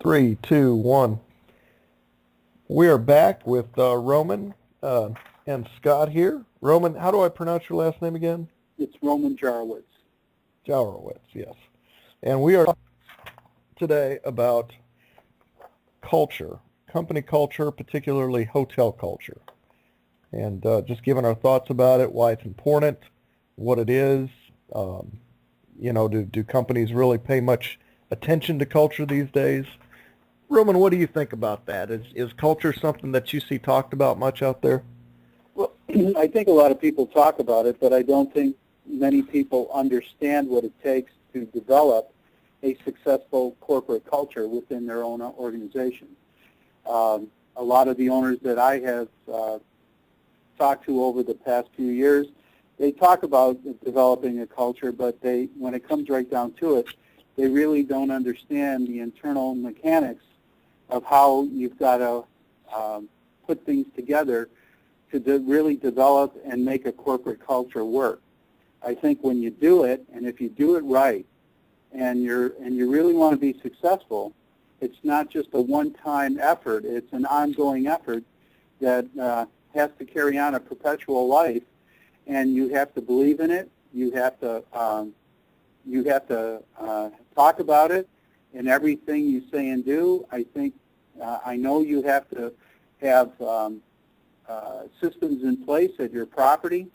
Three, two, one. We are back with Roman and Scott here. Roman, how do I pronounce your last name again? It's Roman Jaworowicz. Jaworowicz, yes. And we are talking today about culture, company culture, particularly hotel culture. And just giving our thoughts about it, why it's important, what it is. Do companies really pay much attention to culture these days? Roman, what do you think about that? Is culture something that you see talked about much out there? Well, I think a lot of people talk about it, but I don't think many people understand what it takes to develop a successful corporate culture within their own organization. A lot of the owners that I have talked to over the past few years, they talk about developing a culture, but when it comes right down to it, they really don't understand the internal mechanics of how you've got to put things together to really develop and make a corporate culture work. I think when you do it, and if you do it right, and you really want to be successful, it's not just a one-time effort. It's an ongoing effort that has to carry on a perpetual life, and you have to believe in it. You have to talk about it in everything you say and do. I know you have to have systems in place at your property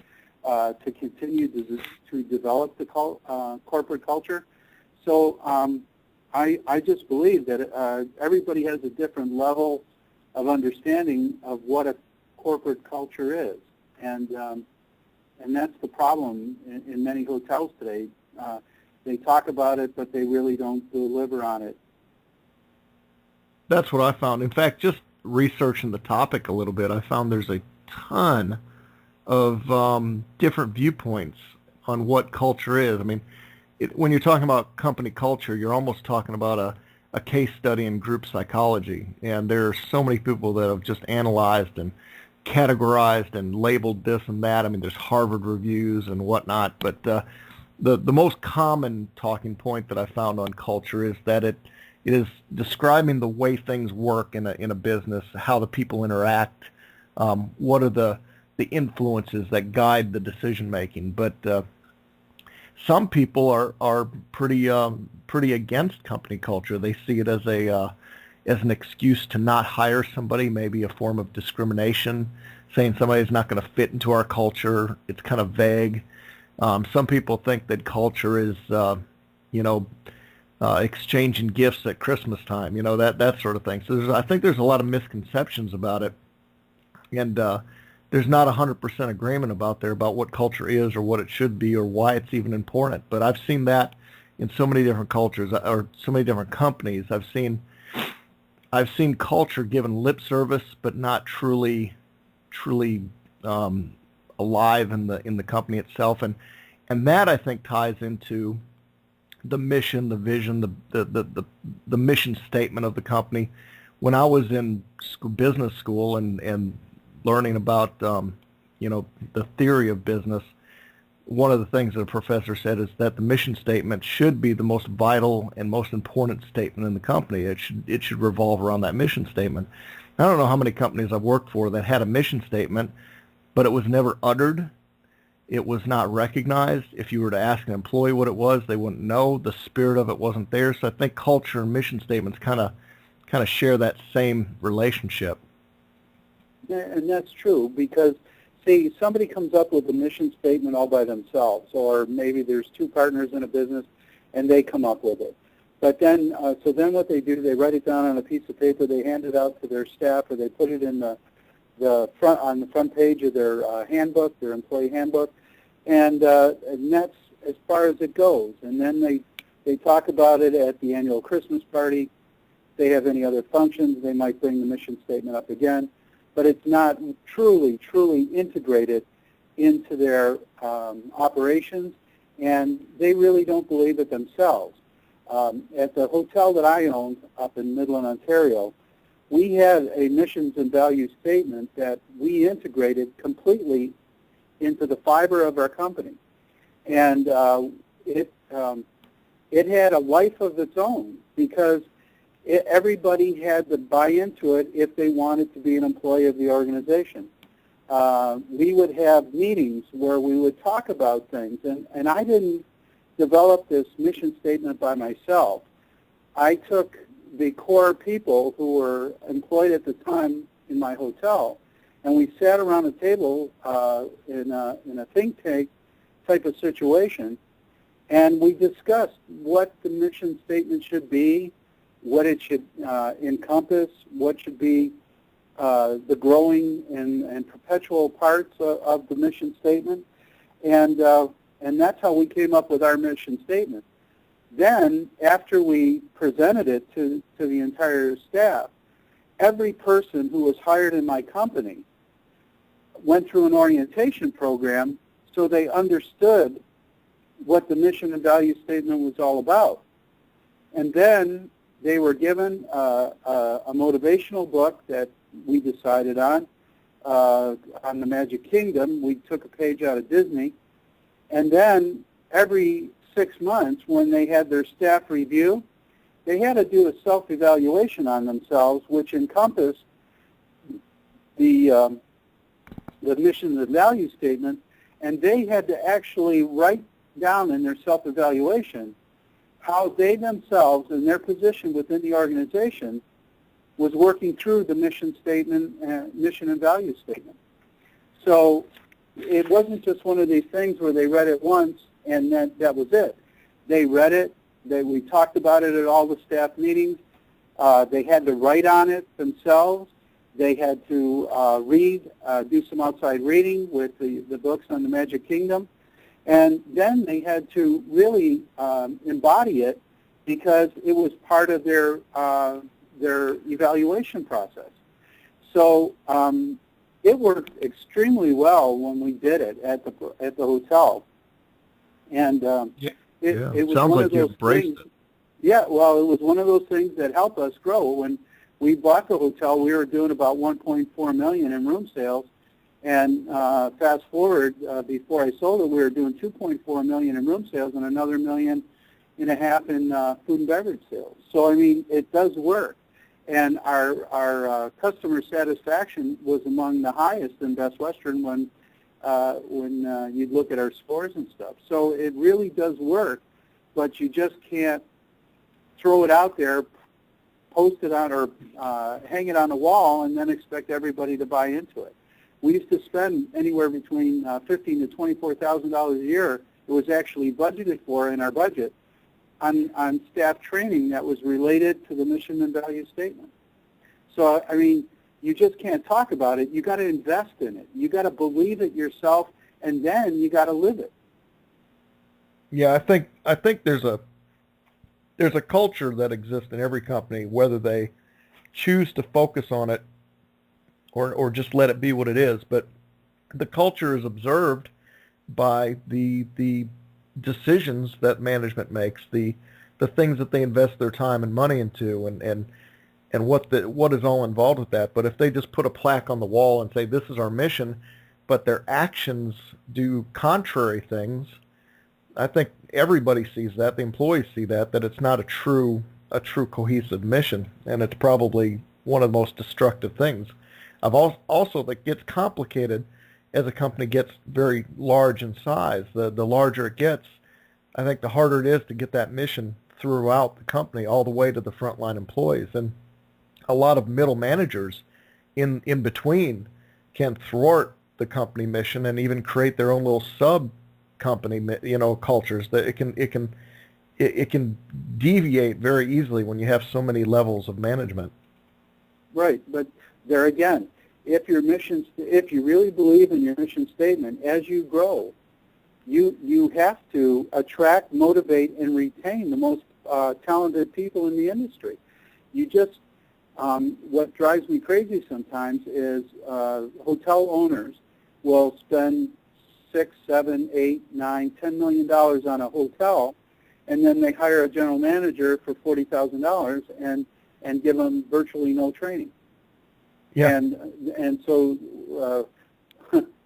to continue to develop the corporate culture. So I just believe that everybody has a different level of understanding of what a corporate culture is, and that's the problem in many hotels today. They talk about it, but they really don't deliver on it. That's what I found. In fact, just researching the topic a little bit, I found there's a ton of different viewpoints on what culture is. I mean, when you're talking about company culture, you're almost talking about a case study in group psychology. And there are so many people that have just analyzed and categorized and labeled this and that. I mean, there's Harvard reviews and whatnot, but the most common talking point that I found on culture is that it is describing the way things work in a business, how the people interact, what are the influences that guide the decision making. But some people are pretty against company culture. They see it as an excuse to not hire somebody, maybe a form of discrimination, saying somebody's not going to fit into our culture. It's kind of vague. Some people think that culture is, exchanging gifts at Christmas time, that sort of thing. So I think there's a lot of misconceptions about it, and there's not 100% agreement about what culture is or what it should be or why it's even important. But I've seen that in so many different cultures or so many different companies. I've seen culture given lip service, but not truly alive in the company itself, and that I think ties into the mission, the vision, the mission statement of the company. When I was in business school and learning about the theory of business, one of the things that a professor said is that the mission statement should be the most vital and most important statement in the company. It should revolve around that mission statement. I don't know how many companies I've worked for that had a mission statement, but it was never uttered. It was not recognized. If you were to ask an employee what it was, they wouldn't know. The spirit of it wasn't there. So I think culture and mission statements kind of share that same relationship. Yeah, and that's true because, see, somebody comes up with a mission statement all by themselves, or maybe there's two partners in a business and they come up with it. But then, what they do, they write it down on a piece of paper, they hand it out to their staff, or they put it in on the front page of their handbook, their employee handbook, and that's as far as it goes. And then they talk about it at the annual Christmas party. If they have any other functions, they might bring the mission statement up again. But it's not truly integrated into their operations, and they really don't believe it themselves. At the hotel that I owned up in Midland, Ontario, we had a missions and values statement that we integrated completely into the fiber of our company. And it had a life of its own because everybody had to buy into it if they wanted to be an employee of the organization. We would have meetings where we would talk about things, and I didn't develop this mission statement by myself. I took the core people who were employed at the time in my hotel, and we sat around a table in a think tank type of situation, and we discussed what the mission statement should be, what it should encompass, what should be the growing and perpetual parts of the mission statement, and that's how we came up with our mission statement. Then, after we presented it to the entire staff, every person who was hired in my company went through an orientation program so they understood what the mission and value statement was all about. And then they were given a motivational book that we decided on the Magic Kingdom. We took a page out of Disney. And then every 6 months, when they had their staff review, they had to do a self-evaluation on themselves, which encompassed the mission and value statement, and they had to actually write down in their self-evaluation how they themselves and their position within the organization was working through the mission statement, mission and value statement. So it wasn't just one of these things where they read it once and then that was it. They read it. We talked about it at all the staff meetings. They had to write on it themselves. They had to do some outside reading with the books on the Magic Kingdom. And then they had to really embody it because it was part of their evaluation process. So it worked extremely well when we did it at the hotel. And it was sounds one like of you those embraced things. it. Yeah, well, it was one of those things that helped us grow. When we bought the hotel, we were doing about $1.4 million in room sales, and fast forward, before I sold it, we were doing $2.4 million in room sales and another $1.5 million in food and beverage sales. So I mean, it does work, and our customer satisfaction was among the highest in Best Western when you look at our scores and stuff. So it really does work, but you just can't throw it out there, post it on or hang it on the wall, and then expect everybody to buy into it. We used to spend anywhere between $15,000 to $24,000 a year. It was actually budgeted for in our budget on staff training that was related to the mission and value statement. So I mean, you just can't talk about it. You got to invest in it. You got to believe it yourself, and then you got to live it. Yeah, I think there's a culture that exists in every company, whether they choose to focus on it or just let it be what it is. But the culture is observed by the decisions that management makes, the things that they invest their time and money into, and what is all involved with that. But if they just put a plaque on the wall and say this is our mission, but their actions do contrary things, I think everybody sees that. The employees see that it's not a true cohesive mission, and it's probably one of the most destructive things. I've also that gets complicated as a company gets very large in size. The larger it gets, I think the harder it is to get that mission throughout the company all the way to the frontline employees. And a lot of middle managers in between can thwart the company mission and even create their own little sub company, cultures that it can deviate very easily when you have so many levels of management. Right, but there again, if you really believe in your mission statement, as you grow, you have to attract, motivate, and retain the most talented people in the industry. You just what drives me crazy sometimes is hotel owners will spend $6, $7, $8, $9, $10 million on a hotel, and then they hire a general manager for $40,000 and give them virtually no training. Yeah. And so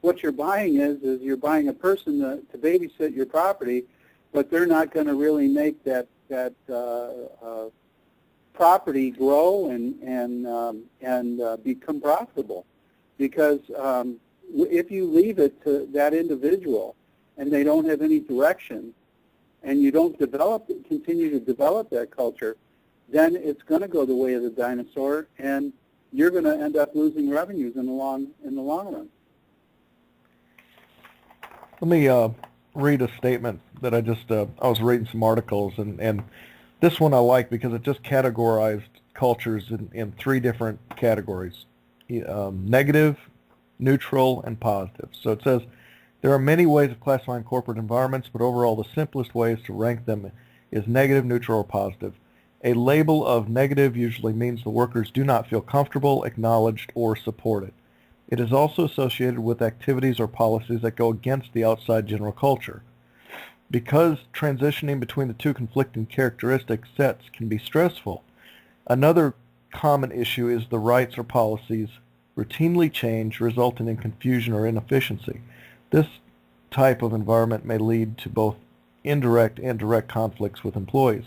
what you're buying is you're buying a person to babysit your property, but they're not going to really make that property grow and become profitable. Because if you leave it to that individual and they don't have any direction, and you don't continue to develop that culture, then it's going to go the way of the dinosaur, and you're going to end up losing revenues in the long run. Let me read a statement that I was reading some articles, and this one I like because it just categorized cultures in three different categories: negative, neutral, and positive. So it says, there are many ways of classifying corporate environments, but overall the simplest way is to rank them is negative, neutral, or positive. A label of negative usually means the workers do not feel comfortable, acknowledged, or supported. It is also associated with activities or policies that go against the outside general culture. Because transitioning between the two conflicting characteristic sets can be stressful, another common issue is the rights or policies routinely change, resulting in confusion or inefficiency. This type of environment may lead to both indirect and direct conflicts with employees.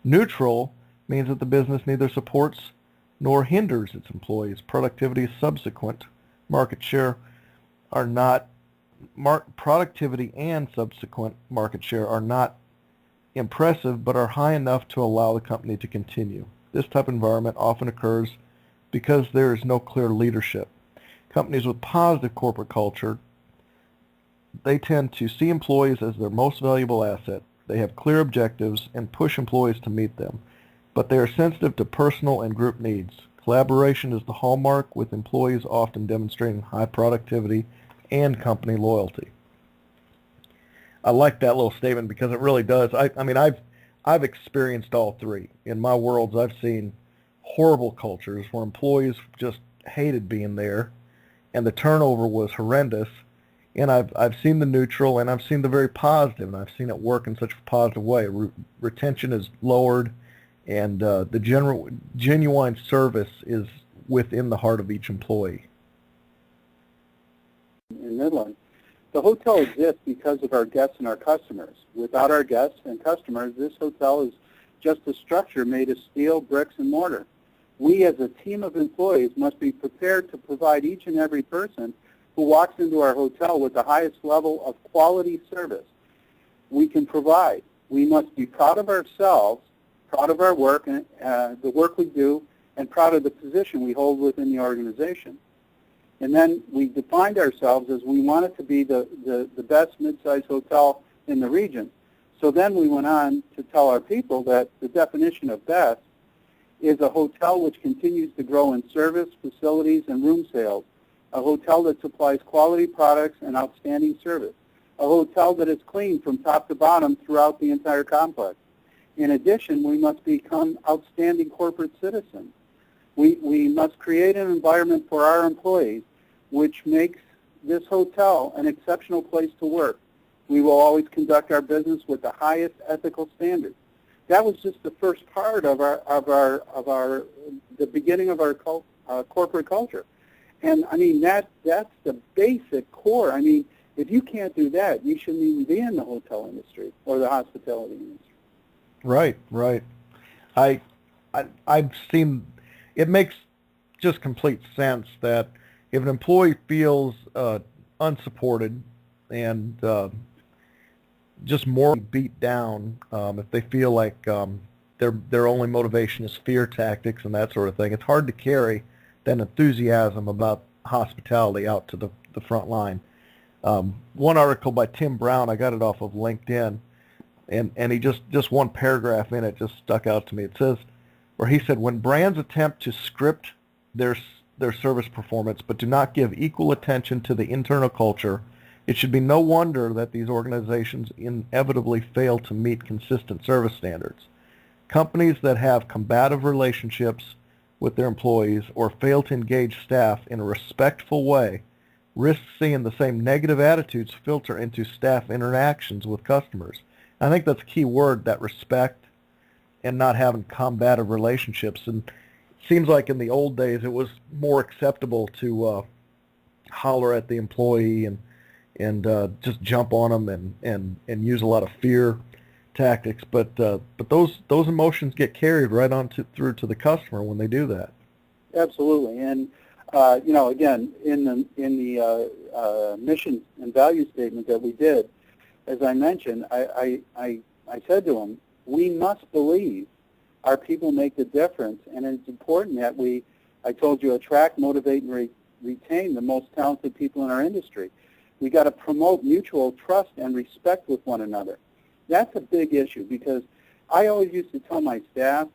Neutral means that the business neither supports nor hinders its employees. Productivity and subsequent market share are not impressive, but are high enough to allow the company to continue. This type of environment often occurs because there is no clear leadership. Companies with positive corporate culture, they tend to see employees as their most valuable asset. They have clear objectives and push employees to meet them, but they are sensitive to personal and group needs. Collaboration is the hallmark, with employees often demonstrating high productivity and company loyalty. I like that little statement because it really does. I've experienced all three. In my worlds, I've seen horrible cultures where employees just hated being there, and the turnover was horrendous. And I've seen the neutral, and I've seen the very positive, and I've seen it work in such a positive way. Retention is lowered, and the genuine service is within the heart of each employee. In Midland, the hotel exists because of our guests and our customers. Without our guests and customers, this hotel is just a structure made of steel, bricks, and mortar. We, as a team of employees, must be prepared to provide each and every person who walks into our hotel with the highest level of quality service we can provide. We must be proud of ourselves, proud of our work, and the work we do, and proud of the position we hold within the organization. And then we defined ourselves as we wanted to be the best mid-sized hotel in the region. So then we went on to tell our people that the definition of best is a hotel which continues to grow in service, facilities, and room sales, a hotel that supplies quality products and outstanding service, a hotel that is clean from top to bottom throughout the entire complex. In addition, we must become outstanding corporate citizens. We must create an environment for our employees which makes this hotel an exceptional place to work. We will always conduct our business with the highest ethical standards. That was just the first part of the beginning of our corporate culture. And I mean, that's the basic core. I mean, if you can't do that, you shouldn't even be in the hotel industry or the hospitality industry. Right. I've seen, it makes just complete sense that if an employee feels unsupported and just more beat down, if they feel like their only motivation is fear tactics and that sort of thing, it's hard to carry that enthusiasm about hospitality out to the front line. One article by Tim Brown, I got it off of LinkedIn, and he just one paragraph in it just stuck out to me. It says, where he said, when brands attempt to script their service performance but do not give equal attention to the internal culture, it should be no wonder that these organizations inevitably fail to meet consistent service standards. Companies that have combative relationships with their employees or fail to engage staff in a respectful way risk seeing the same negative attitudes filter into staff interactions with customers. I think that's a key word, that respect, and not having combative relationships. And it seems like in the old days it was more acceptable to holler at the employee and just jump on them and use a lot of fear tactics, but those emotions get carried right on through to the customer when they do that. Absolutely, and again, in the mission and value statement that we did, as I mentioned, I said to them, we must believe our people make the difference, and it's important that I told you, attract, motivate, and retain the most talented people in our industry. We got to promote mutual trust and respect with one another. That's a big issue, because I always used to tell my staff,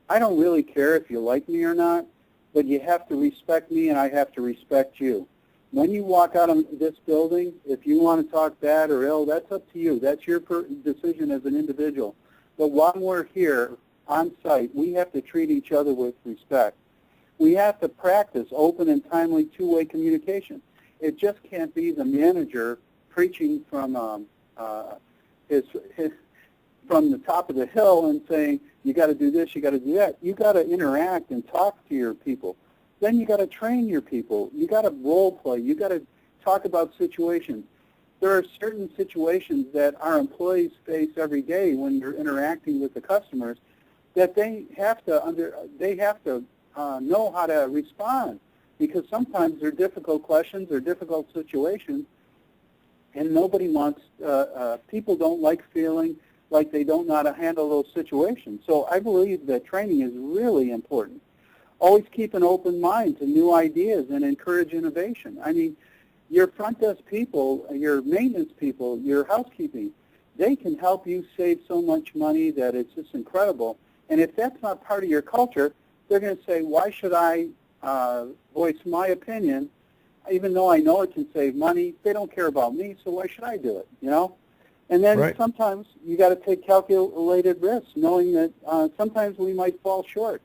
I don't really care if you like me or not, but you have to respect me and I have to respect you. When you walk out of this building, if you want to talk bad or ill, that's up to you. That's your decision as an individual. But while we're here on site, we have to treat each other with respect. We have to practice open and timely two-way communication. It just can't be the manager preaching from from the top of the hill and saying, you got to do this, you got to do that. You got to interact and talk to your people. Then you got to train your people. You got to role play. You got to talk about situations. There are certain situations that our employees face every day when you're interacting with the customers that they have to know how to respond, because sometimes they're difficult questions or difficult situations, and nobody wants, people don't like feeling like they don't know how to handle those situations. So I believe that training is really important. Always keep an open mind to new ideas and encourage innovation. I mean, your front desk people, your maintenance people, your housekeeping, they can help you save so much money that it's just incredible. And if that's not part of your culture, they're going to say, why should I voice my opinion, even though I know it can save money? They don't care about me, so why should I do it, And then Right. Sometimes you got to take calculated risks, knowing that sometimes we might fall short.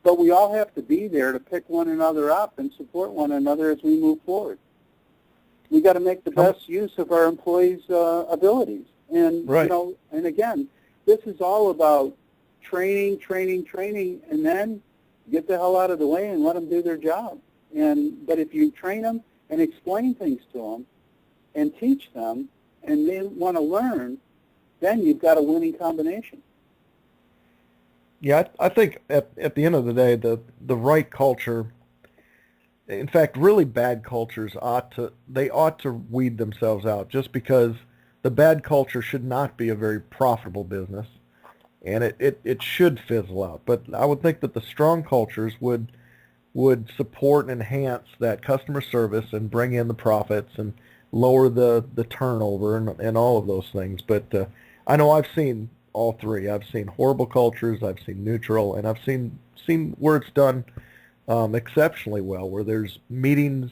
But we all have to be there to pick one another up and support one another as we move forward. We got to make the best use of our employees' abilities. And, Right. And again, this is all about training, and then get the hell out of the way and let them do their job. But if you train them and explain things to them and teach them and they want to learn, then you've got a winning combination. Yeah, I think at the end of the day, the right culture, in fact, really bad cultures ought to weed themselves out, just because the bad culture should not be a very profitable business, and it should fizzle out. But I would think that the strong cultures would support and enhance that customer service and bring in the profits and lower the turnover and all of those things. But I know I've seen all three. I've seen horrible cultures, I've seen neutral, and I've seen where it's done exceptionally well, where there's meetings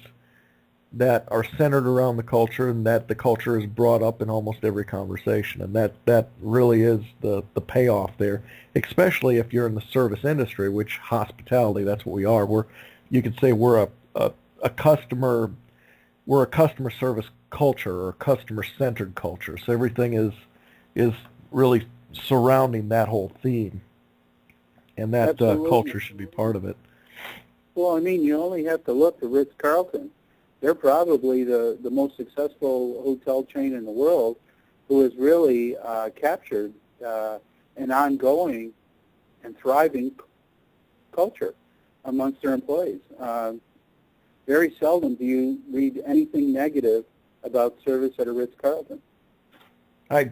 that are centered around the culture and that the culture is brought up in almost every conversation. And that really is the payoff there, especially if you're in the service industry, which hospitality, that's what we are. You could say we're a customer service culture or customer-centered culture. So everything is really surrounding that whole theme, and that culture should be part of it. Well, I mean, you only have to look at Ritz-Carlton. They're probably the most successful hotel chain in the world, who has really captured an ongoing and thriving culture amongst their employees. Very seldom do you read anything negative about service at a Ritz-Carlton. I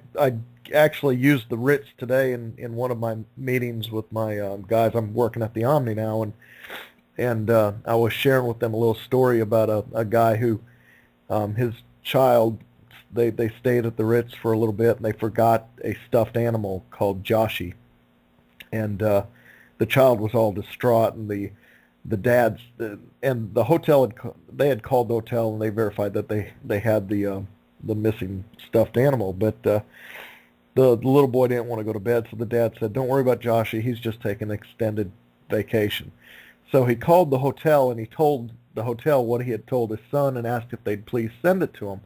actually used the Ritz today in one of my meetings with my guys. I'm working at the Omni now, and I was sharing with them a little story about a guy who his child, they stayed at the Ritz for a little bit, and they forgot a stuffed animal called Joshi, and the child was all distraught, and the dads and the hotel they had called the hotel, and they verified that they had the missing stuffed animal, but the little boy didn't want to go to bed, so the dad said, "Don't worry about Joshi, he's just taking an extended vacation." So he called the hotel, and he told the hotel what he had told his son and asked if they'd please send it to him.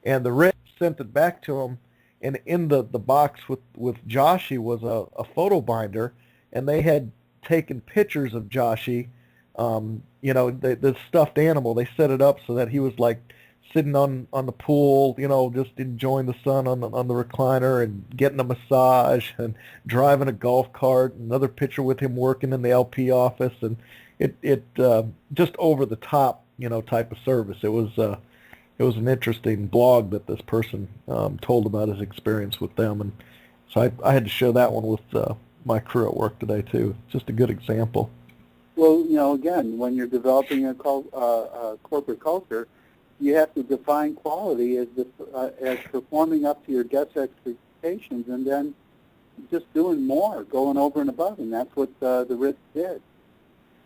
And the Ritz sent it back to him, and in the box with Joshi was a photo binder, and they had taken pictures of Joshi, the stuffed animal. They set it up so that he was like sitting on the pool, just enjoying the sun on the recliner and getting a massage and driving a golf cart. Another picture with him working in the LP office, and it just over the top, type of service. It was an interesting blog that this person told about his experience with them, and so I had to share that one with my crew at work today too. Just a good example. Well, again, when you're developing a corporate culture, you have to define quality as performing up to your guests' expectations, and then just doing more, going over and above, and that's what the Ritz did.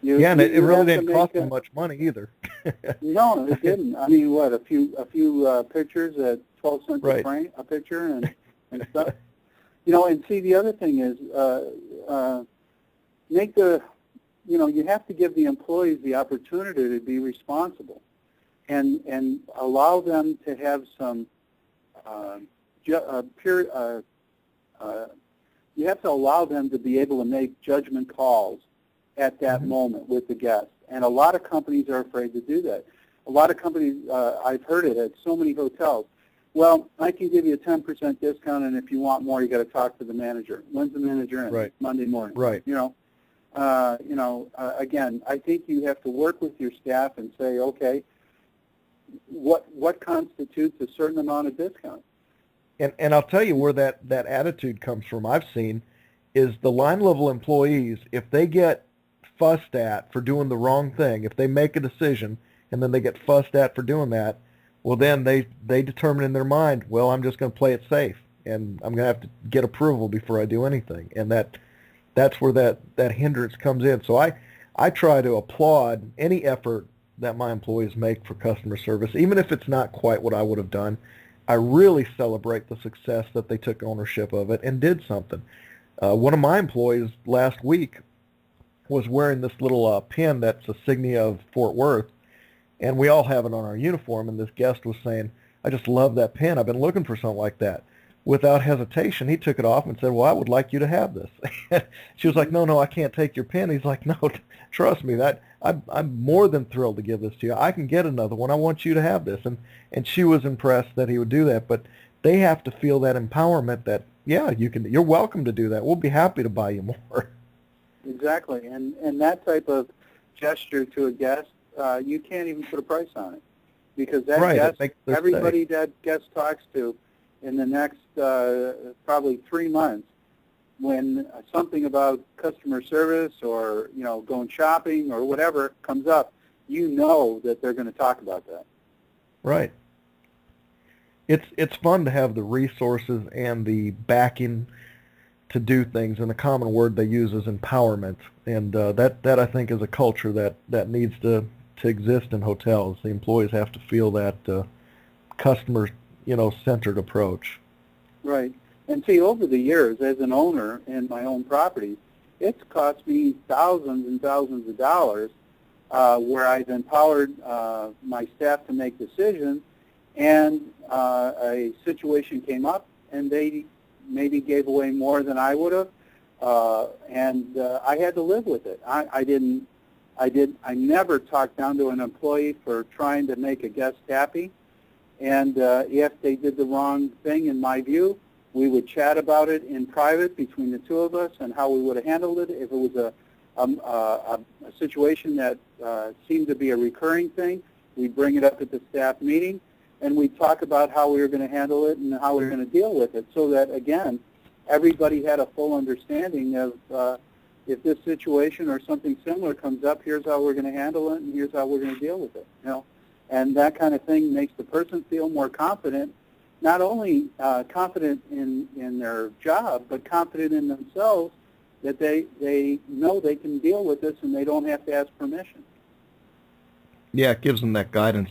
And it really didn't cost them much money either. No, it didn't. I mean, what, a few pictures at 12 cents right. a frame, a picture, and stuff. And see, the other thing is, you have to give the employees the opportunity to be responsible, and allow them to have some you have to allow them to be able to make judgment calls at that moment with the guest. And a lot of companies are afraid to do that. A lot of companies, I've heard it at so many hotels. Well, I can give you a 10% discount, and if you want more, you got to talk to the manager. When's the manager in? Right. Monday morning. Right. Again, I think you have to work with your staff and say, okay, what constitutes a certain amount of discount? And I'll tell you where that attitude comes from. I've seen is the line level employees, if they get fussed at for doing the wrong thing, if they make a decision and then they get fussed at for doing that, well, then they determine in their mind, well, I'm just going to play it safe, and I'm going to have to get approval before I do anything, and that's where that hindrance comes in. So I try to applaud any effort that my employees make for customer service, even if it's not quite what I would have done. I really celebrate the success that they took ownership of it and did something. One of my employees last week was wearing this little pin that's a signia of Fort Worth, and we all have it on our uniform, and this guest was saying, I just love that pin. I've been looking for something like that. Without hesitation, he took it off and said, well, I would like you to have this. She was like, no, I can't take your pin. He's like, no, trust me, I'm more than thrilled to give this to you. I can get another one. I want you to have this. And she was impressed that he would do that, but they have to feel that empowerment that, yeah, you're welcome to do that. We'll be happy to buy you more. Exactly, and that type of gesture to a guest, you can't even put a price on it, because that right, guest, everybody that guest talks to in the next probably 3 months, when something about customer service or going shopping or whatever comes up, that they're going to talk about that. Right. It's fun to have the resources and the backing to do things, and the common word they use is empowerment, and that I think is a culture that needs to exist in hotels. The employees have to feel that customer centered approach. Right. And see, over the years, as an owner in my own properties, it's cost me thousands and thousands of dollars where I've empowered my staff to make decisions, and a situation came up, and they maybe gave away more than I would have, and I had to live with it. I never talked down to an employee for trying to make a guest happy, and if they did the wrong thing, in my view, we would chat about it in private between the two of us and how we would have handled it. If it was a situation that seemed to be a recurring thing, we'd bring it up at the staff meeting, and we'd talk about how we were going to handle it and how we were going to deal with it, so that, again, everybody had a full understanding of if this situation or something similar comes up, here's how we're going to handle it, and here's how we're going to deal with it. And that kind of thing makes the person feel more confident, not only confident in their job, but confident in themselves, that they know they can deal with this and they don't have to ask permission. Yeah, it gives them that guidance.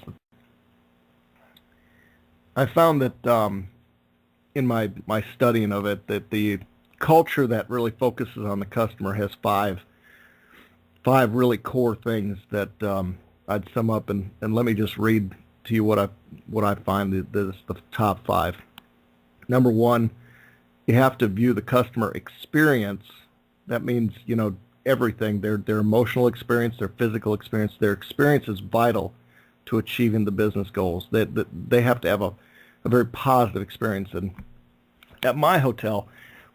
I found that in my studying of it, that the culture that really focuses on the customer has five really core things that I'd sum up, and let me just read to you what I find is the top 5. Number 1, you have to view the customer experience. That means everything, their emotional experience, their physical experience. Their experience is vital to achieving the business goals. They have to have a very positive experience. And at my hotel,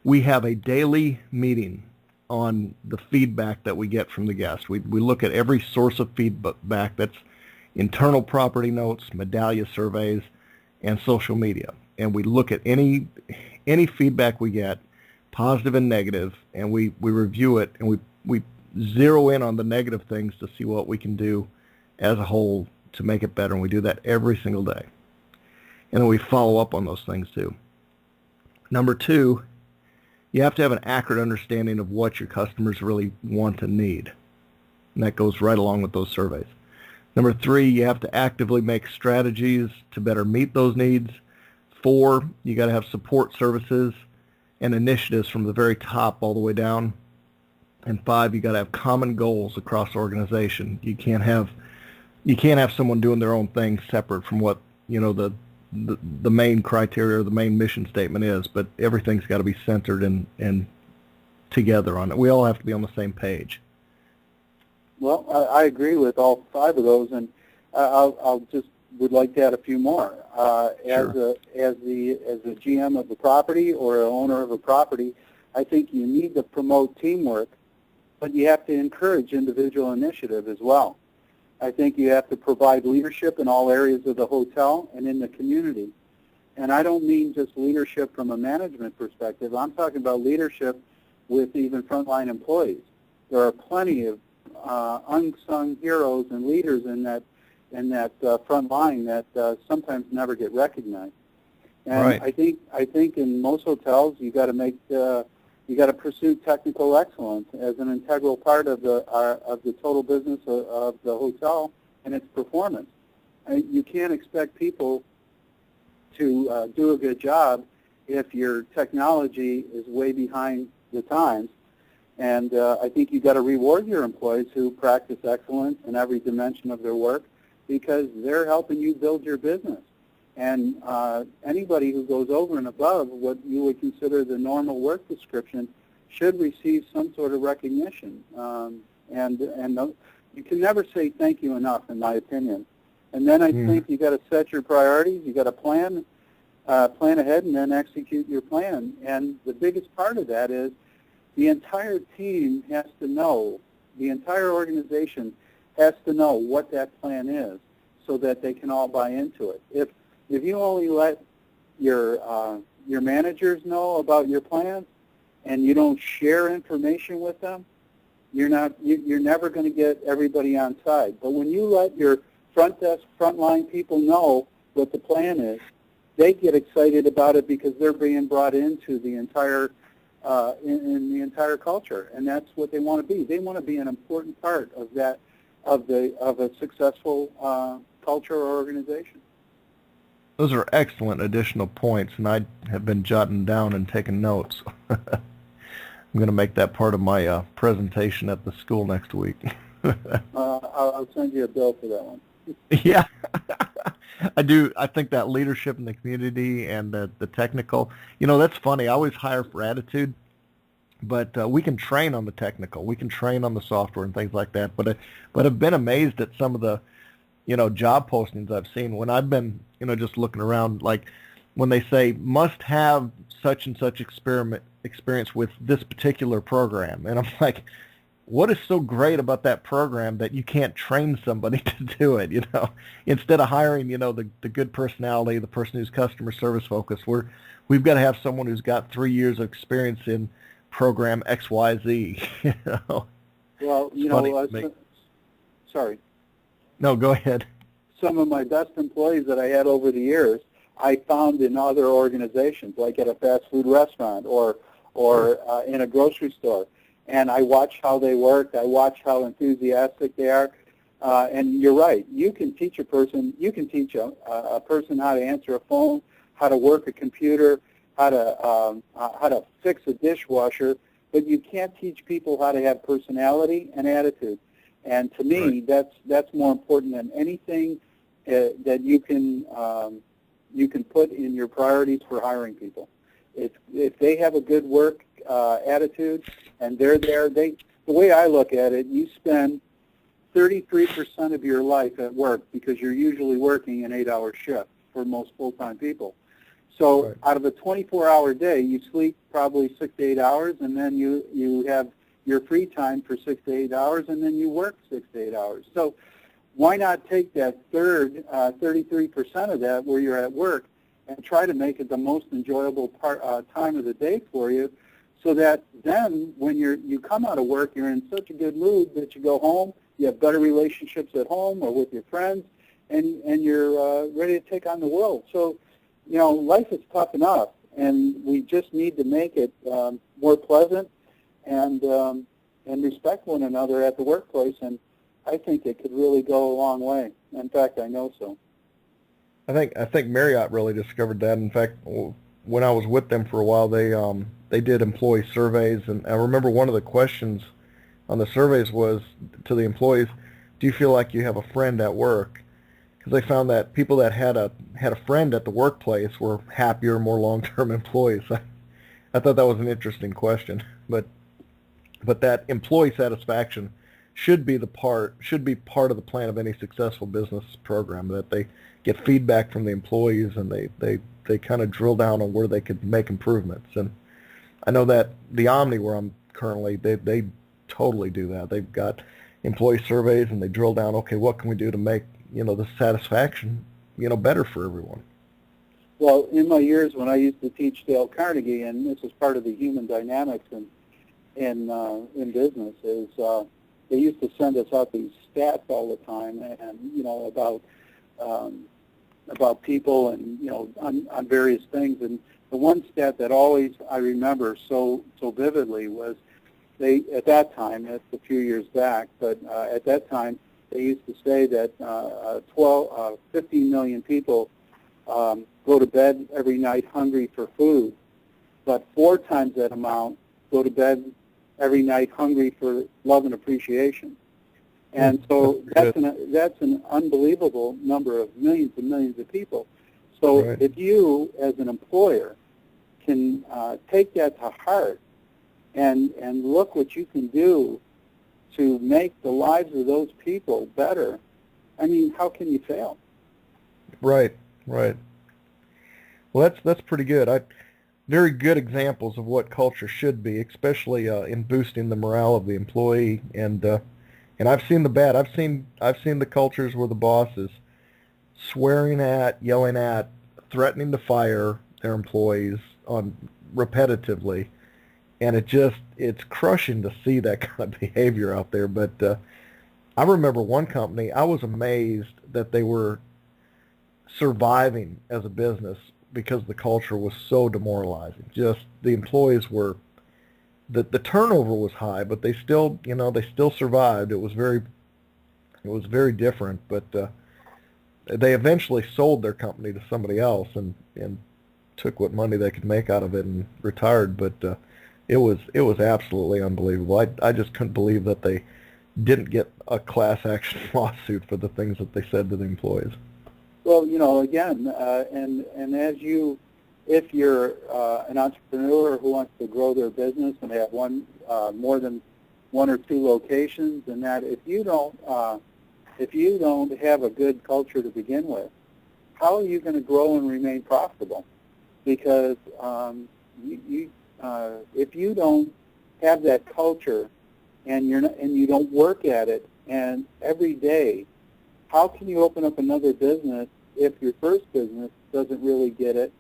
we have a daily meeting on the feedback that we get from the guests. We look at every source of feedback. That's internal property notes, medallia surveys, and social media. And we look at any feedback we get, positive and negative, and we review it, and we zero in on the negative things to see what we can do as a whole to make it better. And we do that every single day. And then we follow up on those things too. Number two, you have to have an accurate understanding of what your customers really want and need. And that goes right along with those surveys. Number three, you have to actively make strategies to better meet those needs. 4, you got to have support services and initiatives from the very top all the way down. And 5, you got to have common goals across the organization. You can't have someone doing their own thing separate from what the main criteria or the main mission statement is. But everything's got to be centered and together on it. We all have to be on the same page. Well, I agree with all 5 of those, and I'll just would like to add a few more. Sure. As the GM of the property or an owner of a property, I think you need to promote teamwork, but you have to encourage individual initiative as well. I think you have to provide leadership in all areas of the hotel and in the community. And I don't mean just leadership from a management perspective. I'm talking about leadership with even frontline employees. There are plenty of unsung heroes and leaders in that front line that sometimes never get recognized. And Right. I think in most hotels you got to pursue technical excellence as an integral part of the total business of the hotel and its performance. You can't expect people to do a good job if your technology is way behind the times. And I think you've got to reward your employees who practice excellence in every dimension of their work because they're helping you build your business. And anybody who goes over and above what you would consider the normal work description should receive some sort of recognition. And you can never say thank you enough, in my opinion. And then I think you got to set your priorities. You got to plan ahead, and then execute your plan. And the biggest part of that is the entire team has to know, the entire organization has to know what that plan is, so that they can all buy into it. If you only let your managers know about your plans and you don't share information with them, you're never going to get everybody on side. But when you let your front desk, frontline people know what the plan is, they get excited about it because they're being brought into the entire in the entire culture, and that's what they want to be. They want to be an important part of that of a successful culture or organization. Those are excellent additional points, and I have been jotting down and taking notes. I'm going to make that part of my presentation at the school next week. I'll send you a bill for that one. Yeah, I do. I think that leadership in the community and the technical, that's funny. I always hire for attitude, but we can train on the technical. We can train on the software and things like that. But I've been amazed at some of the, job postings I've seen when I've been, just looking around, like when they say must have such and such experience with this particular program. And I'm like, what is so great about that program that you can't train somebody to do it, Instead of hiring, the good personality, the person who's customer service focused, we've got to have someone who's got 3 years of experience in program XYZ, Well, sorry. No, go ahead. Some of my best employees that I had over the years, I found in other organizations, like at a fast food restaurant or in a grocery store. And I watch how they work. I watch how enthusiastic they are. And you're right. You can teach a person. You can teach a person how to answer a phone, how to work a computer, how to fix a dishwasher. But you can't teach people how to have personality and attitude. And to me, right, that's more important than anything that you can put in your priorities for hiring people. If they have a good work attitude and they're there, the way I look at it, you spend 30% 33% of your life at work because you're usually working an 8-hour shift for most full-time people. So Right. out of a 24-hour day, you sleep probably 6 to 8 hours, and then you have your free time for 6 to 8 hours, and then you work 6 to 8 hours. So why not take that third 33% of that where you're at work and try to make it the most enjoyable time of the day for you, so that then when you come out of work, you're in such a good mood that you go home, you have better relationships at home or with your friends, and you're ready to take on the world. So, life is tough enough, and we just need to make it more pleasant and respect one another at the workplace, and I think it could really go a long way. In fact, I know so. I think Marriott really discovered that. In fact, when I was with them for a while, they did employee surveys, and I remember one of the questions on the surveys was to the employees, "Do you feel like you have a friend at work?" Because they found that people that had a friend at the workplace were happier, more long-term employees. I thought that was an interesting question, but that employee satisfaction should be part of the plan of any successful business program, that they get feedback from the employees and they kind of drill down on where they could make improvements. And I know that the Omni, where I'm currently, they totally do that. They've got employee surveys and they drill down, okay, what can we do to make the satisfaction better for everyone. Well, in my years when I used to teach Dale Carnegie, and this is part of the human dynamics in business, is they used to send us out these stats all the time, and about people and on various things. And the one stat that always I remember so vividly was they, at that time, that's a few years back, but at that time they used to say that 15 million people go to bed every night hungry for food, but 4 times that amount go to bed every night hungry for love and appreciation. And so that's an unbelievable number of millions and millions of people. So Right. if you, as an employer, can take that to heart and look what you can do to make the lives of those people better, I mean, how can you fail? Right. Well, that's pretty good. Very good examples of what culture should be, especially in boosting the morale of the employee. And I've seen the bad. I've seen the cultures where the boss is swearing at, yelling at, threatening to fire their employees on repetitively, and it's crushing to see that kind of behavior out there. But I remember one company, I was amazed that they were surviving as a business because the culture was so demoralizing. Just the employees were, the turnover was high, but they still survived. It was very different, but they eventually sold their company to somebody else and took what money they could make out of it and retired. But it was absolutely unbelievable. I just couldn't believe that they didn't get a class action lawsuit for the things that they said to the employees. Well, again, and if you're an entrepreneur who wants to grow their business and have more than 1 or 2 locations, and that if you don't have a good culture to begin with, how are you going to grow and remain profitable? Because if you don't have that culture and you don't work at it and every day, how can you open up another business if your first business doesn't really get it?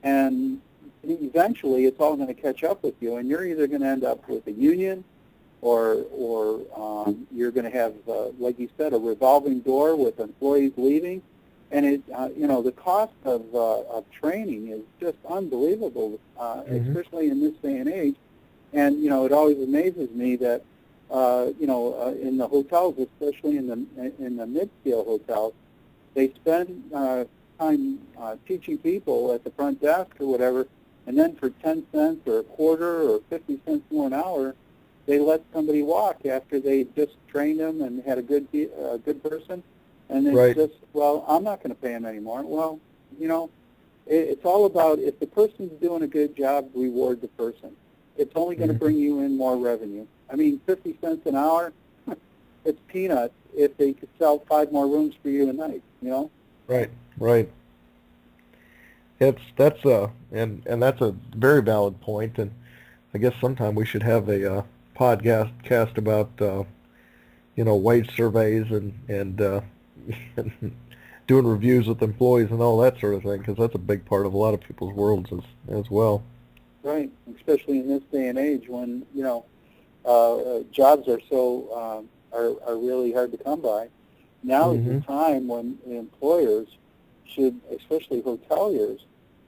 And eventually it's all going to catch up with you, and you're either going to end up with a union or you're going to have, like you said, a revolving door with employees leaving. And the cost of training is just unbelievable, especially in this day and age. And it always amazes me that in the hotels, especially in the mid-scale hotels, they spend time teaching people at the front desk or whatever, and then for 10 cents or a quarter or 50 cents more an hour, they let somebody walk after they just trained them and had a good person. And it's Right. just, well, I'm not going to pay them anymore. Well, it's all about, if the person's doing a good job, reward the person. It's only going to bring you in more revenue. I mean, 50 cents an hour, it's peanuts if they could sell 5 more rooms for you a night, you know? Right, right. That's that's a very valid point, and I guess sometime we should have a podcast about wage surveys and doing reviews with employees and all that sort of thing, because that's a big part of a lot of people's worlds as well. Right, especially in this day and age when, jobs are so are really hard to come by. Now is the time when employers should, especially hoteliers,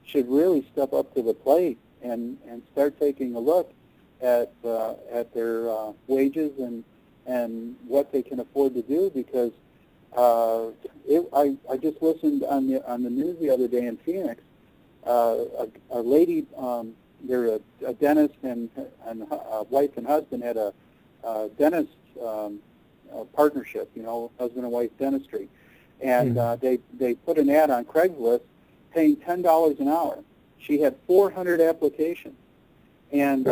should really step up to the plate and start taking a look at their wages and what they can afford to do, because I just listened on the news the other day in Phoenix. A lady, they're a dentist and a wife and husband had a dentist partnership, husband and wife dentistry, and they put an ad on Craigslist paying $10 an hour. She had 400 applications, and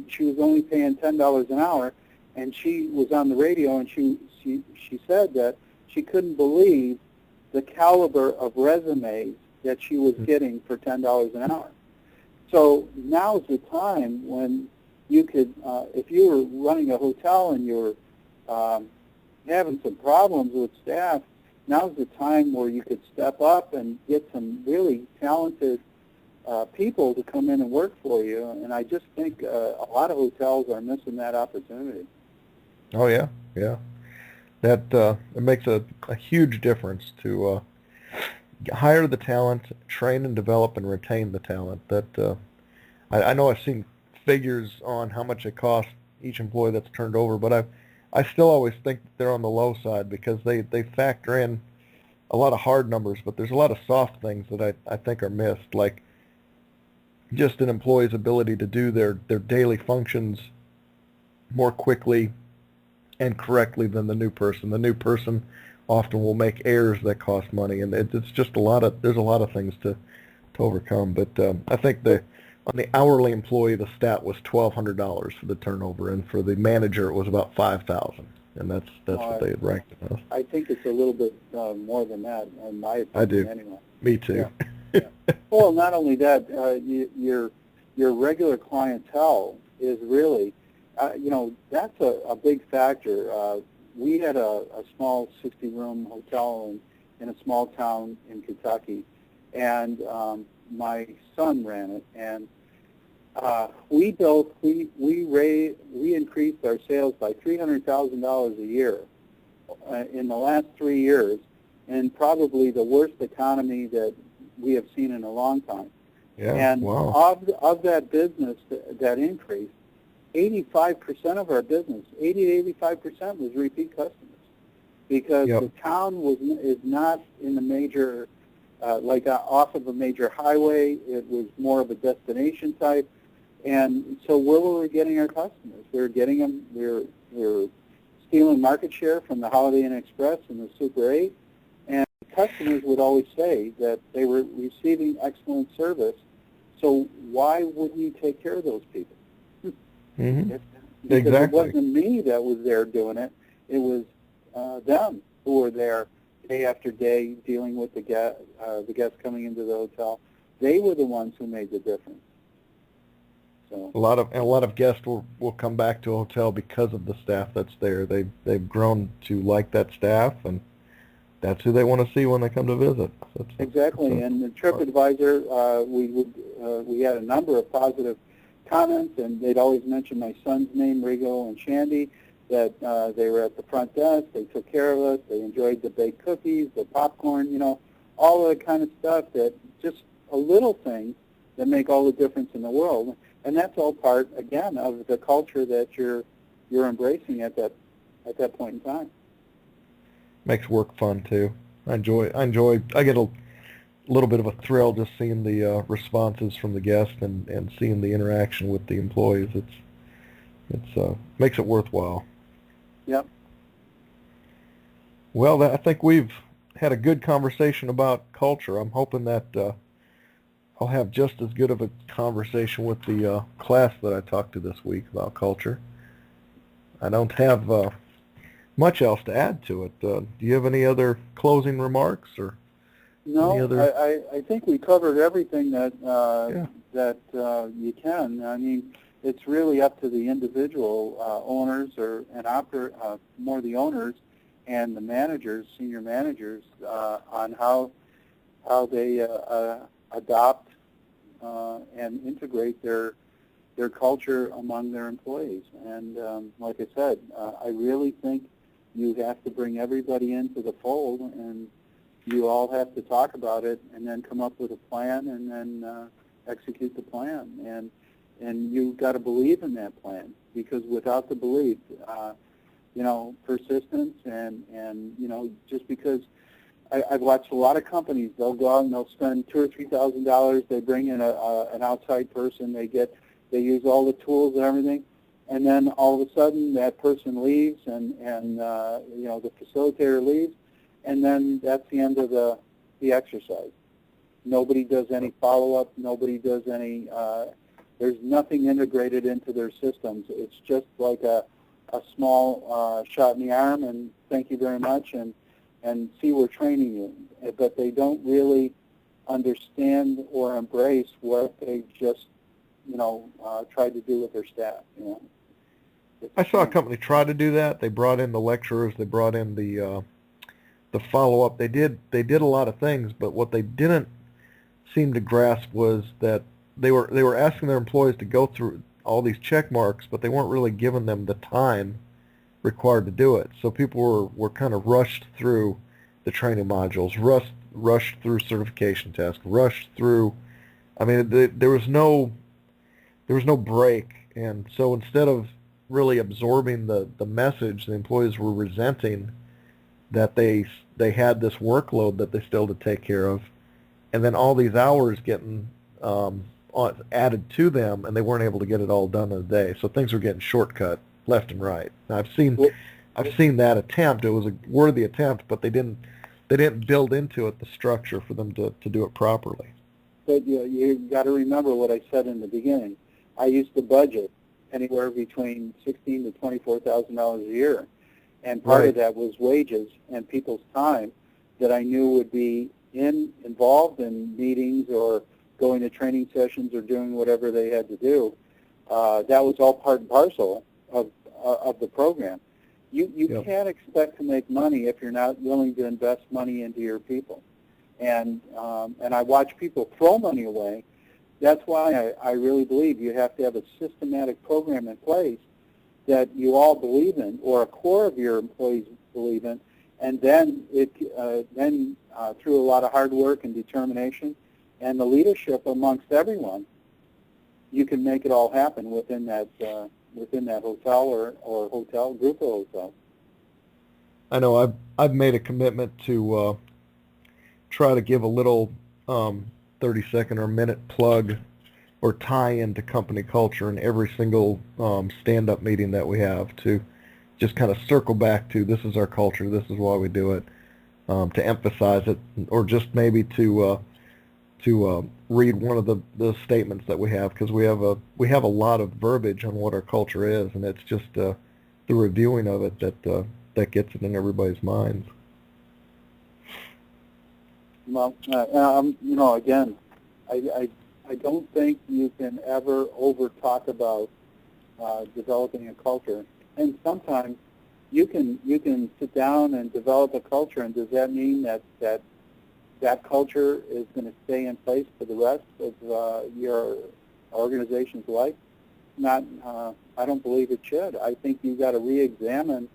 she was only paying $10 an hour, and she was on the radio, and she said that she couldn't believe the caliber of resumes that she was getting for $10 an hour. So now's the time when you could, if you were running a hotel and you were having some problems with staff, now's the time where you could step up and get some really talented people to come in and work for you. And I just think a lot of hotels are missing that opportunity. Oh yeah, yeah. That it makes a huge difference to hire the talent, train and develop and retain the talent. That I know I've seen figures on how much it costs each employee that's turned over, but I still always think that they're on the low side, because they factor in a lot of hard numbers, but there's a lot of soft things that I think are missed, like just an employee's ability to do their daily functions more quickly and correctly than the new person. The new person often will make errors that cost money, and it's just there's a lot of things to overcome. But I think on the hourly employee, the stat was $1,200 for the turnover, and for the manager, it was about $5,000, and that's what they had ranked it as. I think it's a little bit more than that, in my opinion. I do. Anyway. Me too. Yeah. Well, not only that, your regular clientele is really, that's a big factor. We had a small 60-room hotel in a small town in Kentucky, and my son ran it, and we increased our sales by $300,000 a year in the last 3 years, and probably the worst economy that we have seen in a long time. Yeah. And wow. of that business, that increase, 85% of our business, 80 to 85%, was repeat customers, because the town is not in the major, off of a major highway. It was more of a destination type, and so where were we getting our customers? We were getting them. We were stealing market share from the Holiday Inn Express and the Super 8, and customers would always say that they were receiving excellent service. So why wouldn't you take care of those people? Mm-hmm. Because exactly. It wasn't me that was there doing it. It was them who were there day after day dealing with the guests coming into the hotel. They were the ones who made the difference. So a lot of guests will come back to a hotel because of the staff that's there. They've grown to like that staff, and that's who they want to see when they come to visit. Exactly. And the TripAdvisor, we had a number of positive comments, and they'd always mention my son's name, Rigo and Shandy, that they were at the front desk, they took care of us, they enjoyed the baked cookies, the popcorn, all of the kind of stuff, that just a little thing that make all the difference in the world. And that's all part, again, of the culture that you're embracing at that point in time. Makes work fun too. I get a little bit of a thrill just seeing the responses from the guests and seeing the interaction with the employees. It's makes it worthwhile. Yep. Well, I think we've had a good conversation about culture. I'm hoping that I'll have just as good of a conversation with the class that I talked to this week about culture. I don't have much else to add to it. Do you have any other closing remarks or any No, other? I think we covered everything that Yeah. you can. I mean, it's really up to the individual owners more the owners and the managers, senior managers, on how they adopt and integrate their culture among their employees. And like I said, I really think you have to bring everybody into the fold, and you all have to talk about it and then come up with a plan and then execute the plan. And you've got to believe in that plan, because without the belief, persistence and just because I've watched a lot of companies, they'll go out and they'll spend $2,000 or $3,000. They bring in an outside person. They use all the tools and everything, and then all of a sudden that person leaves, and the facilitator leaves, and then that's the end of the exercise. Nobody does any follow-up. Nobody does any. There's nothing integrated into their systems. It's just like a small shot in the arm, and thank you very much, and see, we're training you. But they don't really understand or embrace what they just tried to do with their staff. I saw a company try to do that. They brought in the lecturers. They brought in the follow-up. They did a lot of things, but what they didn't seem to grasp was that they were asking their employees to go through all these check marks, but they weren't really giving them the time required to do it. So people were kind of rushed through the training modules, rushed through certification tests, rushed through. I mean, there was no break, and so instead of really absorbing the message, the employees were resenting that they had this workload that they still had to take care of, and then all these hours getting added to them, and they weren't able to get it all done in a day. So things were getting shortcut left and right. Now, I've seen that attempt. It was a worthy attempt, but they didn't build into it the structure for them to do it properly. But you got to remember what I said in the beginning. I used to budget anywhere between $16,000 to $24,000 a year, and part of that was wages and people's time that I knew would be involved in meetings or going to training sessions or doing whatever they had to do. That was all part and parcel of the program. You can't expect to make money if you're not willing to invest money into your people. And I watch people throw money away. That's why I really believe you have to have a systematic program in place that you all believe in, or a core of your employees believe in, and then through a lot of hard work and determination and the leadership amongst everyone, you can make it all happen within that hotel or hotel group of hotels. I know I've made a commitment to try to give a little 30-second or minute plug or tie into company culture in every single stand-up meeting that we have, to just kind of circle back to, this is our culture, this is why we do it, to emphasize it, or just maybe to read one of the statements that we have, because we have a lot of verbiage on what our culture is, and it's just the reviewing of it that gets it in everybody's minds. Well, again, I don't think you can ever over talk about developing a culture. And sometimes you can sit down and develop a culture, and does that mean that culture is going to stay in place for the rest of your organization's life? I don't believe it should. I think you've got to re-examine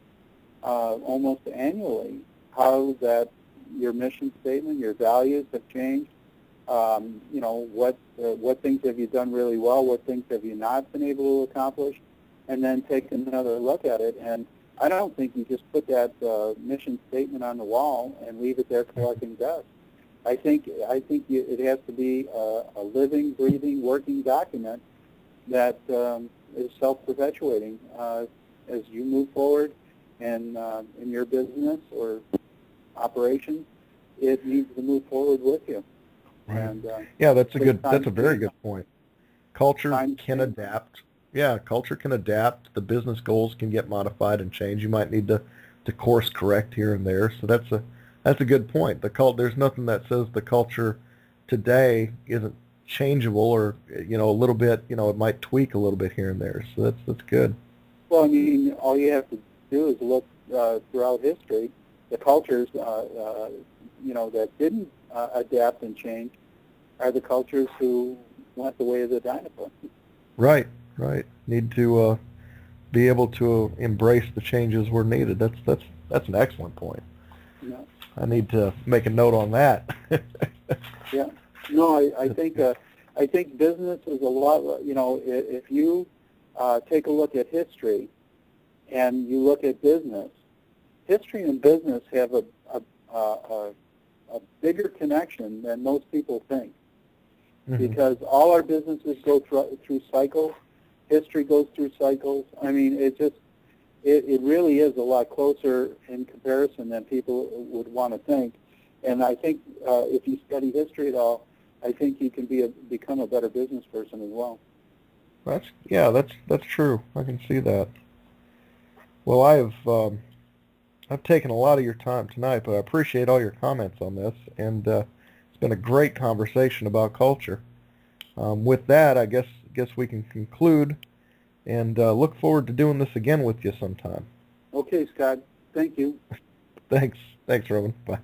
almost annually how that your mission statement, your values have changed. What things have you done really well? What things have you not been able to accomplish? And then take another look at it. And I don't think you just put that mission statement on the wall and leave it there collecting dust. I think it has to be a living, breathing, working document that is self-perpetuating as you move forward in your business or operation. It needs to move forward with you. Right. And, that's a very good point. Culture can adapt. Yeah, culture can adapt. The business goals can get modified and changed. You might need to to course correct here and there. So that's a good point. There's nothing that says the culture today isn't changeable, or a little bit, it might tweak a little bit here and there. So that's good. Well, I mean, all you have to do is look throughout history. The cultures, that didn't adapt and change are the cultures who went the way of the dinosaur. Right. Need to be able to embrace the changes where needed. That's an excellent point. Yeah. I need to make a note on that. Yeah. No, I think business is a lot. If you take a look at history and you look at business, history and business have a bigger connection than most people think, because all our businesses go through cycles. History goes through cycles. I mean, it really is a lot closer in comparison than people would want to think. And I think if you study history at all, I think you can become a better business person as well. That's true. I can see that. Well, I've taken a lot of your time tonight, but I appreciate all your comments on this, and it's been a great conversation about culture. With that, I guess we can conclude, and look forward to doing this again with you sometime. Okay, Scott. Thank you. Thanks, Robin. Bye.